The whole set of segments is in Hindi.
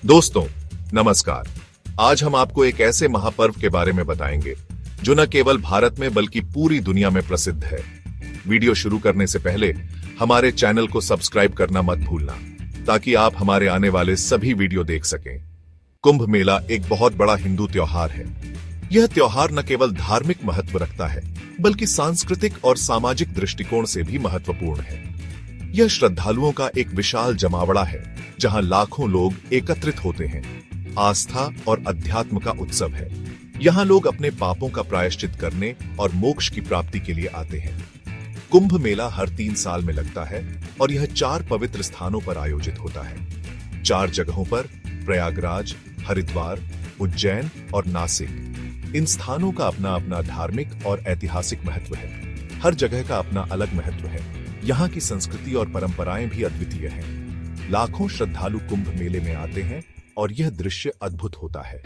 दोस्तों नमस्कार। आज हम आपको एक ऐसे महापर्व के बारे में बताएंगे जो न केवल भारत में बल्कि पूरी दुनिया में प्रसिद्ध है। वीडियो शुरू करने से पहले हमारे चैनल को सब्सक्राइब करना मत भूलना ताकि आप हमारे आने वाले सभी वीडियो देख सकें। कुंभ मेला एक बहुत बड़ा हिंदू त्योहार है। यह त्योहार न केवल धार्मिक महत्व रखता है बल्कि सांस्कृतिक और सामाजिक दृष्टिकोण से भी महत्वपूर्ण है। यह श्रद्धालुओं का एक विशाल जमावड़ा है जहां लाखों लोग एकत्रित होते हैं। आस्था और अध्यात्म का उत्सव है। यहाँ लोग अपने पापों का प्रायश्चित करने और मोक्ष की प्राप्ति के लिए आते हैं। कुंभ मेला हर 3 साल में लगता है और यह 4 पवित्र स्थानों पर आयोजित होता है। 4 जगहों पर प्रयागराज, हरिद्वार, उज्जैन और नासिक। इन स्थानों का अपना अपना धार्मिक और ऐतिहासिक महत्व है। हर जगह का अपना अलग महत्व है। यहाँ की संस्कृति और परंपराएं भी अद्वितीय हैं। लाखों श्रद्धालु कुंभ मेले में आते हैं और यह दृश्य अद्भुत होता है।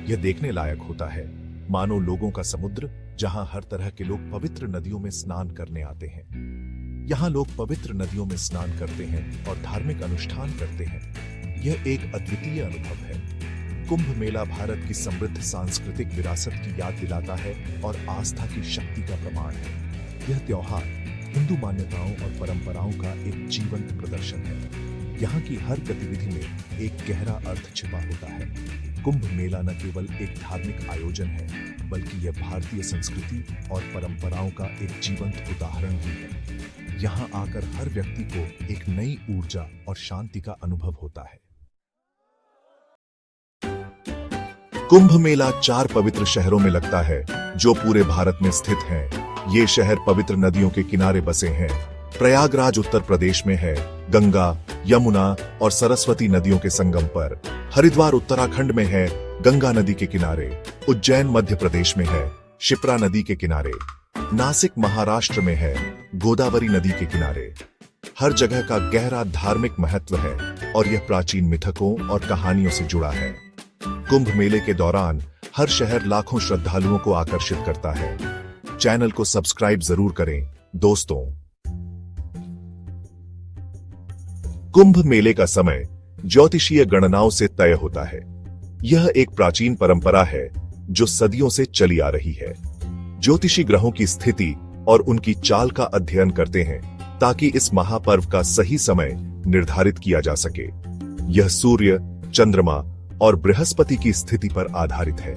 यह देखने लायक होता है मानो लोगों का समुद्र जहां हर तरह के लोग पवित्र नदियों में स्नान करने आते हैं। यहाँ लोग पवित्र नदियों में स्नान करते हैं और धार्मिक अनुष्ठान करते हैं। यह एक अद्वितीय अनुभव है। कुंभ मेला भारत की समृद्ध सांस्कृतिक विरासत की याद दिलाता है और आस्था की शक्ति का प्रमाण है। यह त्योहार हिंदू मान्यताओं और परंपराओं का एक जीवंत प्रदर्शन है। यहाँ की हर गतिविधि में एक गहरा अर्थ छिपा होता है। कुंभ मेला न केवल एक धार्मिक आयोजन है बल्कि यह भारतीय संस्कृति और परंपराओं का एक जीवंत उदाहरण भी है। यहाँ आकर हर व्यक्ति को एक नई ऊर्जा और शांति का अनुभव होता है। कुंभ मेला 4 पवित्र शहरों में लगता है जो पूरे भारत में स्थित हैं। ये शहर पवित्र नदियों के किनारे बसे हैं। प्रयागराज उत्तर प्रदेश में है, गंगा, यमुना और सरस्वती नदियों के संगम पर। हरिद्वार उत्तराखंड में है, गंगा नदी के किनारे। उज्जैन मध्य प्रदेश में है, शिप्रा नदी के किनारे। नासिक महाराष्ट्र में है, गोदावरी नदी के किनारे। हर जगह का गहरा धार्मिक महत्व है और यह प्राचीन मिथकों और कहानियों से जुड़ा है। कुंभ मेले के दौरान हर शहर लाखों श्रद्धालुओं को आकर्षित करता है। चैनल को सब्सक्राइब जरूर करें दोस्तों। कुंभ मेले का समय ज्योतिषीय गणनाओं से तय होता है। यह एक प्राचीन परंपरा है जो सदियों से चली आ रही है। ज्योतिषी ग्रहों की स्थिति और उनकी चाल का अध्ययन करते हैं ताकि इस महापर्व का सही समय निर्धारित किया जा सके। यह सूर्य, चंद्रमा और बृहस्पति की स्थिति पर आधारित है।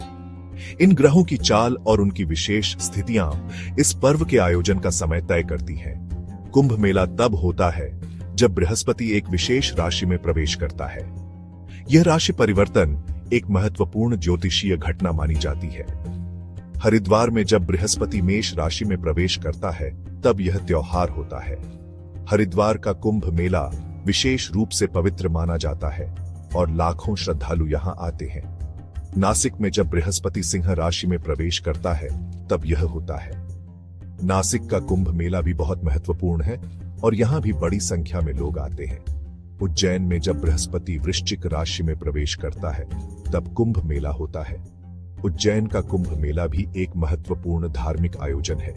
इन ग्रहों की चाल और उनकी विशेष स्थितियां इस पर्व के आयोजन का समय तय करती हैं। कुंभ मेला तब होता है जब बृहस्पति एक विशेष राशि में प्रवेश करता है। यह राशि परिवर्तन एक महत्वपूर्ण ज्योतिषीय घटना मानी जाती है। हरिद्वार में जब बृहस्पति मेष राशि में प्रवेश करता है तब यह त्योहार होता है। हरिद्वार का कुंभ मेला विशेष रूप से पवित्र माना जाता है और लाखों श्रद्धालु यहाँ आते हैं। नासिक में जब बृहस्पति सिंह राशि में प्रवेश करता है तब यह होता है। नासिक का कुंभ मेला भी बहुत महत्वपूर्ण है और यहाँ भी बड़ी संख्या में लोग आते हैं। उज्जैन में जब बृहस्पति वृश्चिक राशि में प्रवेश करता है तब कुंभ मेला होता है। उज्जैन का कुंभ मेला भी एक महत्वपूर्ण धार्मिक आयोजन है।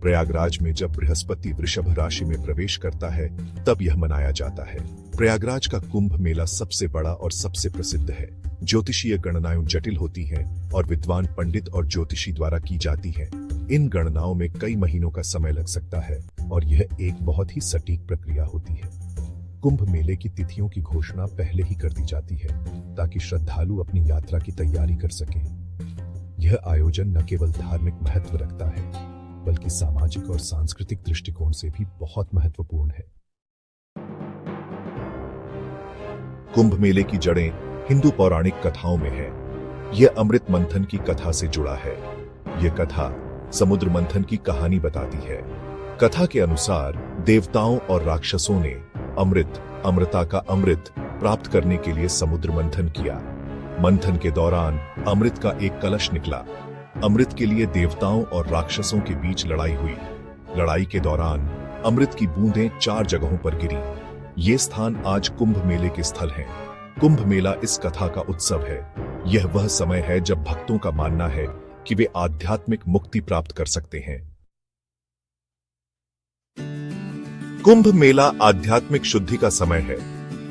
प्रयागराज में जब बृहस्पति वृषभ राशि में प्रवेश करता है तब यह मनाया जाता है। प्रयागराज का कुंभ मेला सबसे बड़ा और सबसे प्रसिद्ध है। ज्योतिषीय गणनाएं जटिल होती हैं और विद्वान पंडित और ज्योतिषी द्वारा की जाती हैं। इन गणनाओं में कई महीनों का समय लग सकता है और यह एक बहुत ही सटीक प्रक्रिया होती है। कुंभ मेले की तिथियों की घोषणा पहले ही कर दी जाती है ताकि श्रद्धालु अपनी यात्रा की तैयारी कर सकें। यह आयोजन न केवल धार्मिक महत्व रखता है बल्कि सामाजिक और सांस्कृतिक दृष्टिकोण से भी बहुत महत्वपूर्ण है। कुंभ मेले की जड़ें हिंदू पौराणिक कथाओं में है। यह अमृत मंथन की कथा से जुड़ा है। यह कथा समुद्र मंथन की कहानी बताती है। कथा के अनुसार देवताओं और राक्षसों ने अमृता का अमृत प्राप्त करने के लिए समुद्र मंथन किया। मंथन के दौरान अमृत का एक कलश निकला। अमृत के लिए देवताओं और राक्षसों के बीच लड़ाई हुई। लड़ाई के दौरान अमृत की बूंदें 4 जगहों पर गिरी। ये स्थान आज कुंभ मेले के स्थल हैं। कुंभ मेला इस कथा का उत्सव है। यह वह समय है जब भक्तों का मानना है कि वे आध्यात्मिक मुक्ति प्राप्त कर सकते हैं। कुंभ मेला आध्यात्मिक शुद्धि का समय है।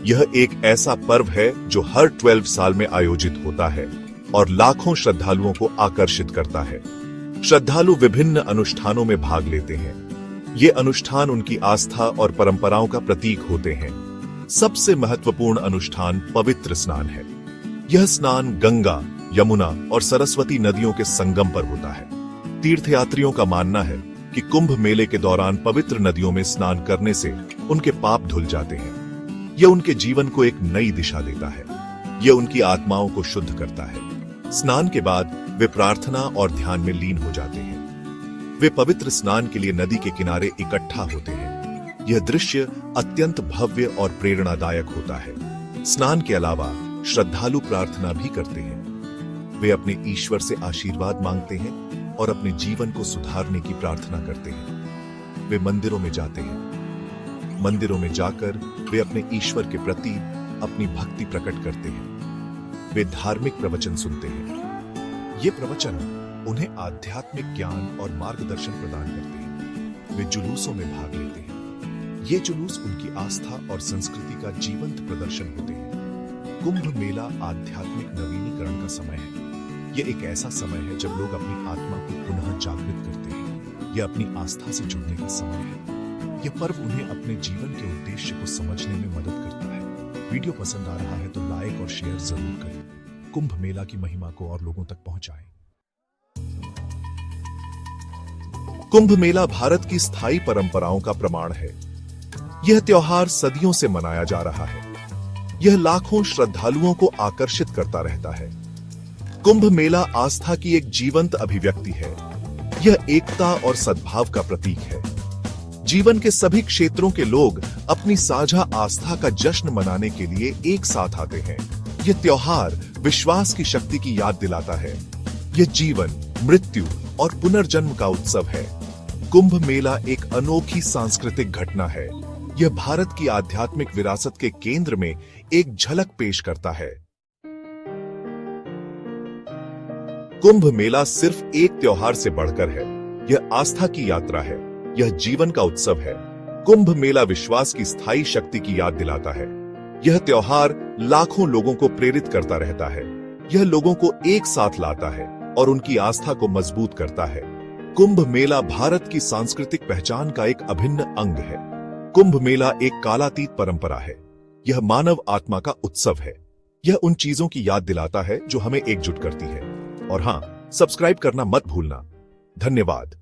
यह एक ऐसा पर्व है जो हर 12 साल में आयोजित होता है और लाखों श्रद्धालुओं को आकर्षित करता है। श्रद्धालु विभिन्न अनुष्ठानों में भाग लेते हैं। ये अनुष्ठान उनकी आस्था और परंपराओं का प्रतीक होते हैं। सबसे महत्वपूर्ण अनुष्ठान पवित्र स्नान है। यह स्नान गंगा, यमुना और सरस्वती नदियों के संगम पर होता है। तीर्थयात्रियों का मानना है कि कुंभ मेले के दौरान पवित्र नदियों में स्नान करने से उनके पाप धुल जाते हैं। यह उनके जीवन को एक नई दिशा देता है। यह उनकी आत्माओं को शुद्ध करता है। स्नान के बाद वे प्रार्थना और ध्यान में लीन हो जाते हैं। वे पवित्र स्नान के लिए नदी के किनारे इकट्ठा होते हैं। यह दृश्य अत्यंत भव्य और प्रेरणादायक होता है। स्नान के अलावा श्रद्धालु प्रार्थना भी करते हैं। वे अपने ईश्वर से आशीर्वाद मांगते हैं और अपने जीवन को सुधारने की प्रार्थना करते हैं। वे मंदिरों में जाते हैं। मंदिरों में जाकर वे अपने ईश्वर के प्रति अपनी भक्ति प्रकट करते हैं। वे धार्मिक प्रवचन सुनते हैं। ये प्रवचन उन्हें आध्यात्मिक ज्ञान और मार्गदर्शन प्रदान करते हैं। वे जुलूसों में भाग लेते हैं। ये जुलूस उनकी आस्था और संस्कृति का जीवंत प्रदर्शन होते हैं। कुंभ मेला आध्यात्मिक नवीनीकरण का समय है। यह एक ऐसा समय है जब लोग अपनी आत्मा को पुनः जागृत करते हैं। यह अपनी आस्था से जुड़ने का समय है। यह पर्व उन्हें अपने जीवन के उद्देश्य को समझने में मदद करता है। वीडियो पसंद आ रहा है तो लाइक और शेयर जरूर करें। कुंभ मेला की महिमा को और लोगों तक पहुंचाएं। कुंभ मेला भारत की स्थायी परंपराओं का प्रमाण है। यह त्योहार सदियों से मनाया जा रहा है। यह लाखों श्रद्धालुओं को आकर्षित करता रहता है। कुंभ मेला आस्था की एक जीवंत अभिव्यक्ति है। यह एकता और सद्भाव का प्रतीक है। जीवन के सभी क्षेत्रों के लोग अपनी साझा आस्था का जश्न मनाने के लिए एक साथ आते हैं। यह त्योहार विश्वास की शक्ति की याद दिलाता है। यह जीवन, मृत्यु और पुनर्जन्म का उत्सव है। कुंभ मेला एक अनोखी सांस्कृतिक घटना है। यह भारत की आध्यात्मिक विरासत के केंद्र में एक झलक पेश करता है। कुंभ मेला सिर्फ एक त्योहार से बढ़कर है। यह आस्था की यात्रा है। यह जीवन का उत्सव है। कुंभ मेला विश्वास की स्थायी शक्ति की याद दिलाता है। यह त्योहार लाखों लोगों को प्रेरित करता रहता है। यह लोगों को एक साथ लाता है और उनकी आस्था को मजबूत करता है। कुंभ मेला भारत की सांस्कृतिक पहचान का एक अभिन्न अंग है। कुंभ मेला एक कालातीत परंपरा है। यह मानव आत्मा का उत्सव है। यह उन चीजों की याद दिलाता है जो हमें एकजुट करती है। और हां, सब्सक्राइब करना मत भूलना। धन्यवाद।